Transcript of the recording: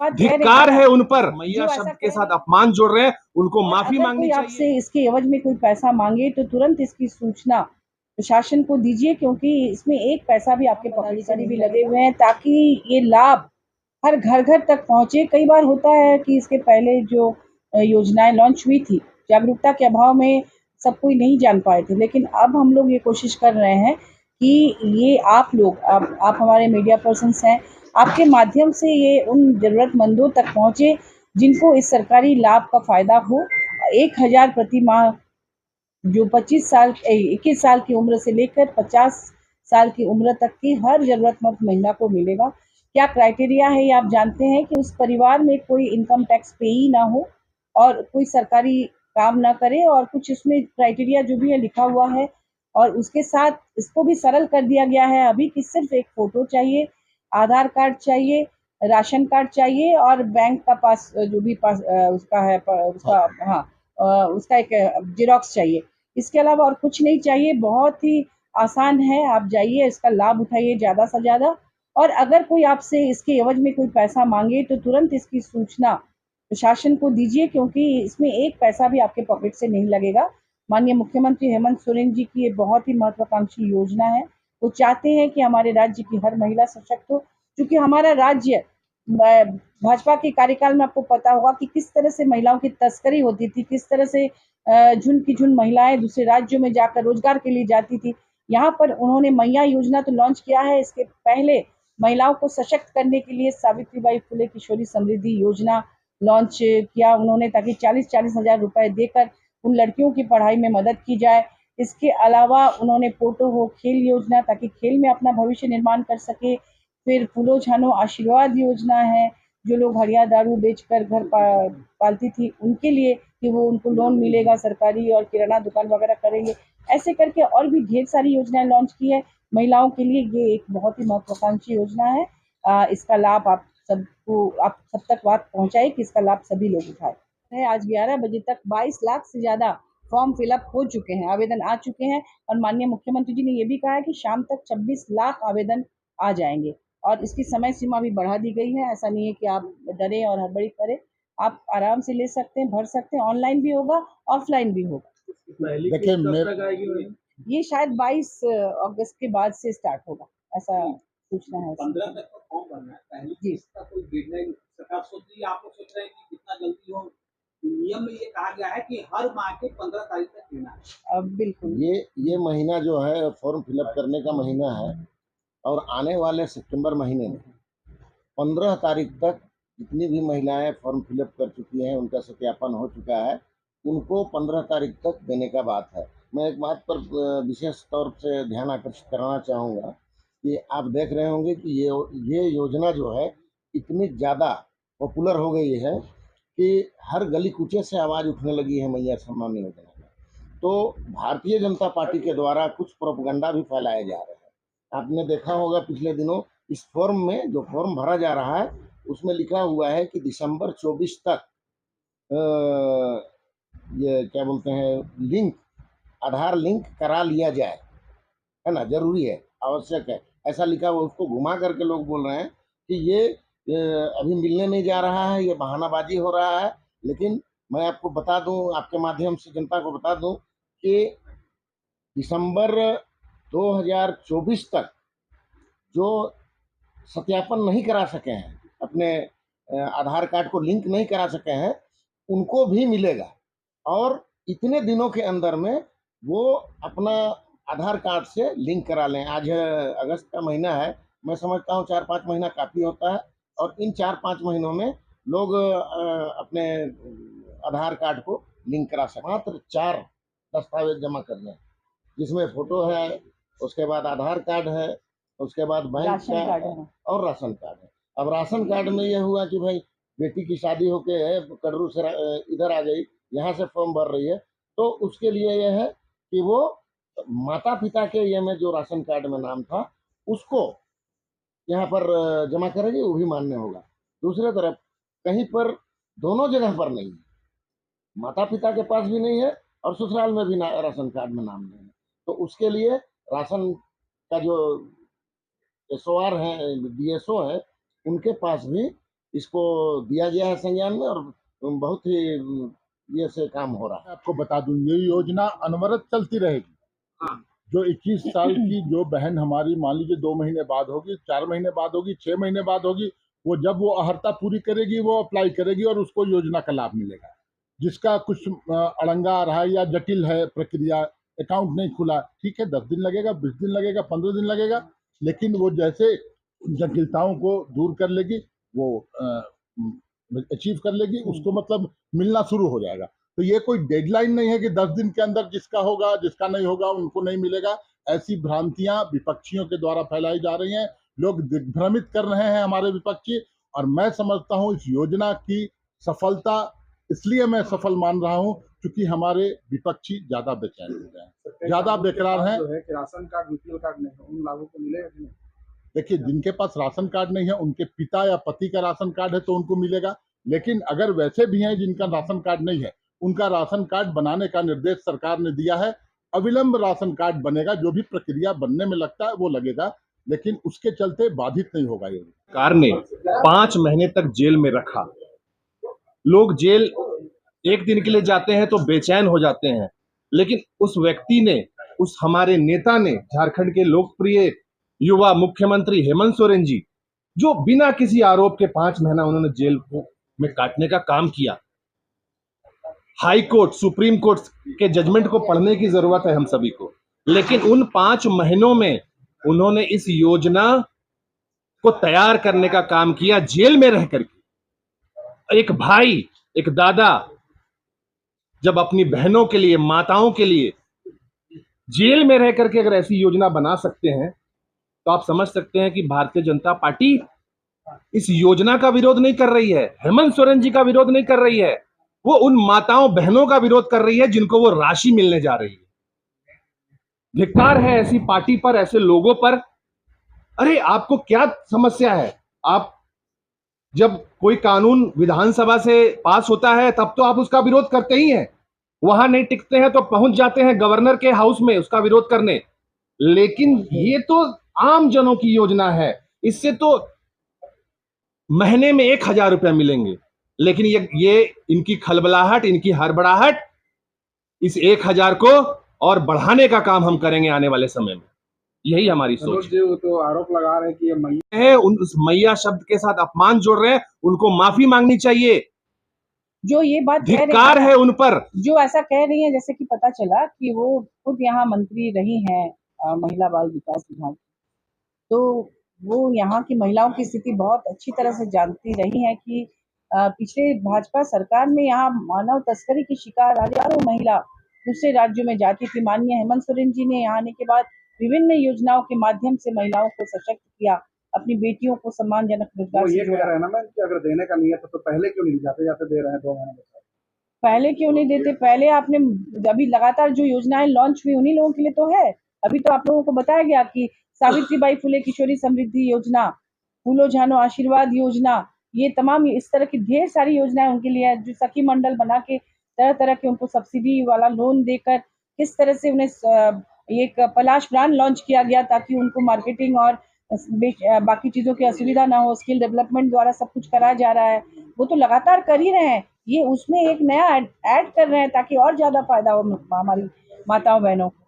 बात कह रहे धिक्कार हैं है उन पर, मैया जो ऐसा शब्द के कह साथ रहे हैं। अपमान जोड़ रहे हैं, उनको और माफी अगर मांगनी कोई चाहिए। आपसे इसके एवज में कोई पैसा मांगे तो तुरंत इसकी सूचना प्रशासन को दीजिए, क्योंकि इसमें एक पैसा भी आपके पदाधिकारी भी लगे हुए हैं ताकि ये लाभ हर घर घर तक पहुंचे। कई बार होता है कि इसके पहले जो योजनाएं लॉन्च हुई थी, जागरूकता के अभाव में सब कोई नहीं जान पाए थे, लेकिन अब हम लोग ये कोशिश कर रहे हैं कि ये आप लोग, आप हमारे मीडिया पर्सन्स हैं, आपके माध्यम से ये उन जरूरतमंदों तक पहुंचे जिनको इस सरकारी लाभ का फायदा हो। 1,000 प्रति माह जो 21 साल की उम्र से लेकर 50 साल की उम्र तक की हर जरूरतमंद महिला को मिलेगा। क्या क्राइटेरिया है ये आप जानते हैं कि उस परिवार में कोई इनकम टैक्स पेई ना हो और कोई सरकारी काम ना करे, और कुछ इसमें क्राइटेरिया जो भी है लिखा हुआ है, और उसके साथ इसको भी सरल कर दिया गया है अभी कि सिर्फ एक फोटो चाहिए, आधार कार्ड चाहिए, राशन कार्ड चाहिए और बैंक का पास जो भी पास उसका है उसका, हाँ, उसका एक जेरॉक्स चाहिए। इसके अलावा और कुछ नहीं चाहिए। बहुत ही आसान है, आप जाइए, इसका लाभ उठाइए ज़्यादा से ज़्यादा। और अगर कोई आपसे इसके एवज में कोई पैसा मांगे तो तुरंत इसकी सूचना प्रशासन को दीजिए, क्योंकि इसमें एक पैसा भी आपके पॉकेट से नहीं लगेगा। माननीय मुख्यमंत्री हेमंत सोरेन जी की ये बहुत ही महत्वाकांक्षी योजना है। वो चाहते हैं कि हमारे राज्य की हर महिला सशक्त हो, क्योंकि हमारा राज्य भाजपा के कार्यकाल में आपको पता होगा कि किस तरह से महिलाओं की तस्करी होती थी, किस तरह से झुंड की झुंड महिलाएं दूसरे राज्यों में जाकर रोजगार के लिए जाती थी। यहाँ पर उन्होंने मैया योजना तो लॉन्च किया है, इसके पहले महिलाओं को सशक्त करने के लिए सावित्रीबाई फुले किशोरी समृद्धि योजना लॉन्च किया उन्होंने, ताकि 40-40 हजार रुपए देकर उन लड़कियों की पढ़ाई में मदद की जाए। इसके अलावा उन्होंने पोटो हो खेल योजना, ताकि खेल में अपना भविष्य निर्माण कर सके। फिर फूलो छानो आशीर्वाद योजना है, जो लोग हड़िया दारू बेचकर घर पालती थी उनके लिए, कि वो उनको लोन मिलेगा सरकारी और किराना दुकान वगैरह करेंगे। ऐसे करके और भी ढेर सारी योजनाएं लॉन्च की है महिलाओं के लिए। ये एक बहुत ही महत्वाकांक्षी योजना है। इसका लाभ आप सब तक बात पहुंचाए कि इसका लाभ सभी लोग उठाए। आज 11 बजे तक 22 लाख से ज्यादा फॉर्म फिलअप हो चुके हैं, आवेदन आ चुके हैं, और माननीय मुख्यमंत्री जी ने ये भी कहा है कि शाम तक 26 लाख आवेदन आ जाएंगे। और इसकी समय सीमा भी बढ़ा दी गई है। ऐसा नहीं है कि आप डरे और हड़बड़ी करें, आप आराम से ले सकते हैं, भर सकते हैं। ऑनलाइन भी होगा, ऑफलाइन भी होगा। देखिए ये शायद 22 अगस्त के बाद से स्टार्ट होगा, ऐसा सूचना है। 15 तक का फॉर्म भरना है, पहले जी, इसका कोई डेडलाइन सरकार सोच रही है, आप लोग सोच रहे हैं कि जितना जल्दी हो। नियम में ये कहा गया है कि हर माह के 15 तारीख तक देना है। बिल्कुल। ये महीना जो है फॉर्म फिलअप करने का महीना है, और आने वाले सितंबर महीने में 15 तारीख तक जितनी भी महिलाएं फॉर्म फिलअप कर चुकी हैं, उनका सत्यापन हो चुका है, उनको 15 तारीख तक देने का बात है। मैं एक बात पर विशेष तौर से ध्यान आकर्षित कराना चाहूँगा कि आप देख रहे होंगे कि ये योजना जो है इतनी ज़्यादा पॉपुलर हो गई है कि हर गली कूचे से आवाज़ उठने लगी है मैया सम्मान योजना में। तो भारतीय जनता पार्टी के द्वारा कुछ प्रोपगंडा भी फैलाए जा रहे हैं। आपने देखा होगा पिछले दिनों इस फॉर्म में जो फॉर्म भरा जा रहा है उसमें लिखा हुआ है कि दिसंबर 24 तक ये क्या बोलते हैं, लिंक, आधार लिंक करा लिया जाए, है ना, जरूरी है, आवश्यक है, ऐसा लिखा हुआ। उसको घुमा करके लोग बोल रहे हैं कि ये अभी मिलने नहीं जा रहा है, ये बहानाबाजी हो रहा है। लेकिन मैं आपको बता दूं, आपके माध्यम से जनता को बता दूं कि दिसंबर 2024 तक जो सत्यापन नहीं करा सके हैं, अपने आधार कार्ड को लिंक नहीं करा सके हैं, उनको भी मिलेगा। और इतने दिनों के अंदर में वो अपना आधार कार्ड से लिंक करा लें। आज अगस्त का महीना है, मैं समझता हूँ 4-5 महीना काफ़ी होता है, और इन 4-5 महीनों में लोग अपने आधार कार्ड को लिंक करा सकते। मात्र 4 दस्तावेज जमा करने, जिसमें फोटो है, उसके बाद आधार कार्ड है, उसके बाद बैंक का और राशन कार्ड है। अब राशन कार्ड में यह हुआ कि भाई बेटी की शादी होके कड़रू से इधर आ गई, यहाँ से फॉर्म भर रही है, तो उसके लिए यह है कि वो माता पिता के ये में जो राशन कार्ड में नाम था उसको यहाँ पर जमा करेगी, वो भी मान्य होगा। दूसरे तरफ कहीं पर दोनों जगह पर नहीं है, माता पिता के पास भी नहीं है और ससुराल में भी राशन कार्ड में नाम नहीं है, तो उसके लिए राशन का जो SOR है, DSO है, उनके पास भी इसको दिया गया है संज्ञान में और बहुत ही ये से काम हो रहा है। आपको बता दूं, ये योजना अनवरत चलती रहेगी। हाँ। जो 21 साल की जो बहन हमारी, मान लीजिए 2 महीने बाद होगी, 4 महीने बाद होगी, 6 महीने बाद होगी, वो जब वो अहर्ता पूरी करेगी वो अप्लाई करेगी और उसको योजना का लाभ मिलेगा। जिसका कुछ अड़ंगा आ रहा है या जटिल है प्रक्रिया, अकाउंट नहीं खुला, ठीक है, 10 दिन लगेगा, 20 दिन लगेगा, 15 दिन लगेगा, लेकिन वो जैसे जटिलताओं को दूर कर लेगी, वो अचीव कर लेगी, उसको मतलब मिलना शुरू हो जाएगा। तो ये कोई डेडलाइन नहीं है कि 10 दिन के अंदर जिसका होगा, जिसका नहीं होगा उनको नहीं मिलेगा। ऐसी भ्रांतियां विपक्षियों के द्वारा फैलाई जा रही हैं, लोग दिग्भ्रमित कर रहे हैं हमारे विपक्षी। और मैं समझता हूं इस योजना की सफलता इसलिए मैं सफल मान रहा हूं क्योंकि हमारे विपक्षी ज्यादा बेचैन हो गए हैं, ज्यादा बेकरार हैं। जो है कि राशन कार्ड, बीपीएल कार्ड नहीं है, उन लाभों को मिलेगा कि नहीं? देखिए, जिनके पास राशन कार्ड नहीं है, उनके पिता या पति का राशन कार्ड है तो उनको मिलेगा, लेकिन अगर वैसे भी हैं जिनका राशन कार्ड नहीं है, उनका राशन कार्ड बनाने का निर्देश सरकार ने दिया है। अविलंब राशन कार्ड बनेगा, जो भी प्रक्रिया बनने में लगता है वो लगेगा, लेकिन उसके चलते बाधित नहीं होगा। ये सरकार ने 5 महीने तक जेल में रखा। लोग जेल एक दिन के लिए जाते हैं तो बेचैन हो जाते हैं, लेकिन उस व्यक्ति ने, उस हमारे नेता ने, झारखंड के लोकप्रिय युवा मुख्यमंत्री हेमंत सोरेन जी, जो बिना किसी आरोप के 5 महीना उन्होंने जेल में काटने का काम किया। हाई कोर्ट, सुप्रीम कोर्ट के जजमेंट को पढ़ने की जरूरत है हम सभी को, लेकिन उन 5 महीनों में उन्होंने इस योजना को तैयार करने का काम किया जेल में रह करके। एक भाई, एक दादा जब अपनी बहनों के लिए, माताओं के लिए जेल में रह करके अगर ऐसी योजना बना सकते हैं, तो आप समझ सकते हैं कि भारतीय जनता पार्टी इस योजना का विरोध नहीं कर रही है, हेमंत सोरेन जी का विरोध नहीं कर रही है, वो उन माताओं बहनों का विरोध कर रही है जिनको वो राशि मिलने जा रही है। धिक्कार है ऐसी पार्टी पर, ऐसे लोगों पर। अरे आपको क्या समस्या है? आप जब कोई कानून विधानसभा से पास होता है तब तो आप उसका विरोध करते ही हैं, वहां नहीं टिकते हैं तो पहुंच जाते हैं गवर्नर के हाउस में उसका विरोध करने। लेकिन ये तो आम जनों की योजना है, इससे तो महीने में 1000 रुपया मिलेंगे, लेकिन ये इनकी खलबलाहट, इनकी हड़बड़ाहट, इस 1000 को और बढ़ाने का काम हम करेंगे आने वाले समय में। यही हमारी सोच है। जो तो आरोप लगा रहे हैं कि ये मैया है, उस मैया शब्द के साथ अपमान जोड़ रहे हैं, उनको माफी मांगनी चाहिए। जो ये बात कह रहे धिक्कार हैं, है उन पर। जो ऐसा कह रही हैं, जैसे कि पता चला कि वो खुद यहाँ मंत्री रही हैं महिला बाल विकास विभाग, तो वो यहाँ की महिलाओं की स्थिति बहुत अच्छी तरह से जानती रही हैं कि पिछले भाजपा सरकार में यहाँ मानव तस्करी की शिकार हजारों महिला दूसरे राज्यों में जाती थी। माननीय हेमंत सोरेन जी ने यहाँ आने के बाद विभिन्न योजनाओं के माध्यम से महिलाओं को सशक्त किया, अपनी बेटियों को सम्मानजनक रोजगार से जोड़ा। है ना मैम कि अगर देने का नियत है तो पहले क्यों नहीं जाते जाते दे रहे हैं 2 महीने में? पहले क्यों नहीं देते? पहले आपने अभी लगातार जो योजनाएं लॉन्च हुई उन्हीं लोगों के लिए तो है। अभी तो आप लोगों को बताया गया कि सावित्रीबाई फुले किशोरी समृद्धि योजना, फूलो झानो आशीर्वाद योजना, ये तमाम इस तरह की ढेर सारी योजनाएं उनके लिए है, जो सखी मंडल बना के तरह तरह के उनको सब्सिडी वाला लोन देकर किस तरह से उन्हें एक पलाश ब्रांड लॉन्च किया गया ताकि उनको मार्केटिंग और बाकी चीजों की असुविधा ना हो। स्किल डेवलपमेंट द्वारा सब कुछ करा जा रहा है, वो तो लगातार कर ही रहे हैं। ये उसमें एक नया ऐड कर रहे हैं ताकि और ज्यादा फायदा हो हमारी माताओं बहनों को।